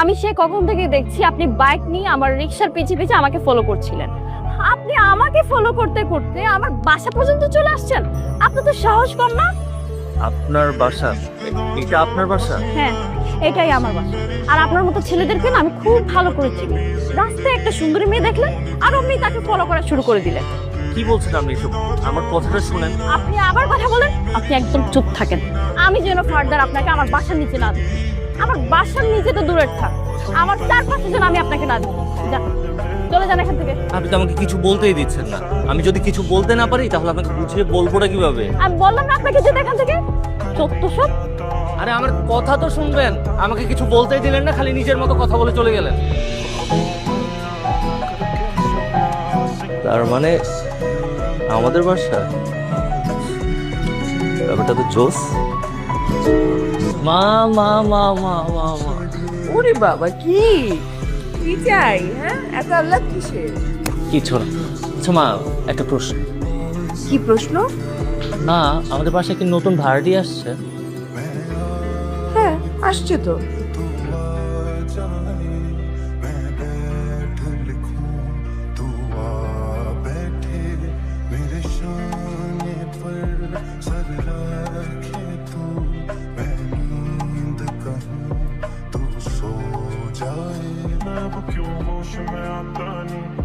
আমি সে কখন থেকে দেখছি আপনি বাইক নিয়ে আমার রিকশার পিছে পিছে আমাকে ফলো করছিলেন। আপনি আমাকে ফলো করতে করতে আমার বাসা পর্যন্ত চলে আসছেন। আপনার তো সাহস কম না? আপনার বাসা? এটা আপনার বাসা? হ্যাঁ, এটাই আমার বাসা। আর আপনার মতো ছেলেদেরকে না আমি খুব ভালো করে চিনি। রাস্তায় একটা সুন্দরী মেয়ে দেখলেন আর আপনি তাকে ফলো করা শুরু করে দিলেন। কি বলছেন আপনি এসব? আমার কথাটা শুনেন। আপনি আবার কথা বলেন। আপনি একদম চুপ থাকেন। আমি যেন ফার্দার আপনাকে আমার বাসার নিচে না দিই। আমার বাসার নিচে তো দূরের থাক, আমার চারপাশে যেন আমি আপনাকে না দিই। যান, চলে যান এখান থেকে। আপনি তো আমাকে কিছু বলতেই দিচ্ছেন না। আমি যদি কিছু বলতে না পারি তাহলে আপনাকে বুঝিয়ে বলবোটা কিভাবে? আমি বললাম না আপনাকে যেতে এখান থেকে। সত্য সব। আরে আমার কথা তো শুনবেন। আমাকে কিছু বলতেই দিলেন না, খালি নিজের মতো কথা বলে চলে গেলেন। তার মানে আমাদের বাসা? ব্যাপারটা তো জোস। মা মা মা মা মা মা ওরে বাবা, কি কি চাই? হ্যাঁ, এত আল্লাহ কিসের? কিছু না। আচ্ছা মা, একটা প্রশ্ন। কি প্রশ্ন? না, আমাদের বাসায় কি নতুন ভাড়াটি আসছে? হ্যাঁ, আসছে তো।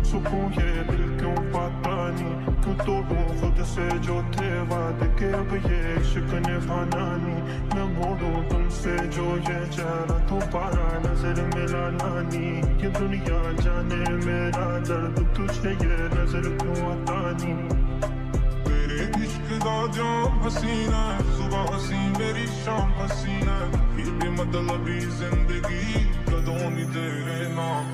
सुकून ये दिल क्यों पाता नहीं, क्यों तोड़ूं खुद से जो थे वादे के, अब ये इश्क निभाना नहीं। मैं मोड़ूं तुमसे जो ये चेहरा दोबारा नजर मिलाना नहीं। ये दुनिया जाने मेरा दर्द तुझे ये नजर क्यों आता नहीं। तेरे इश्क दा जाम हसीना, सुबह हसी मेरी शाम हसीना, ये भी मतलबी जिंदगी कदों नहीं तेरे नाम।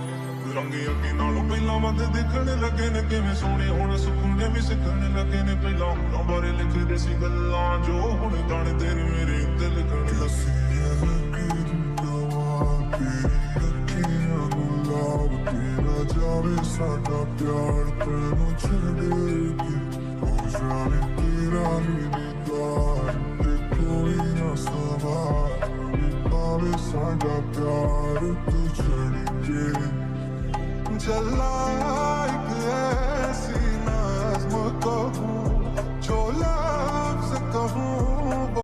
रंग अगे नालों पहला मत दिखने लगे ने, किवें सोने हुण सुकूने भी सिखने लगे ने। पहला हुणां बारे लिखदे सी गल्लां जो हुण गाने तेरे मेरे उत्ते लिखने लगे। जावे साडा प्यार तेनू छड़ेगी, हो जावे तेरा ही दीदार ते कोई ना सवार। पावे साडा प्यार तू छड़ के चला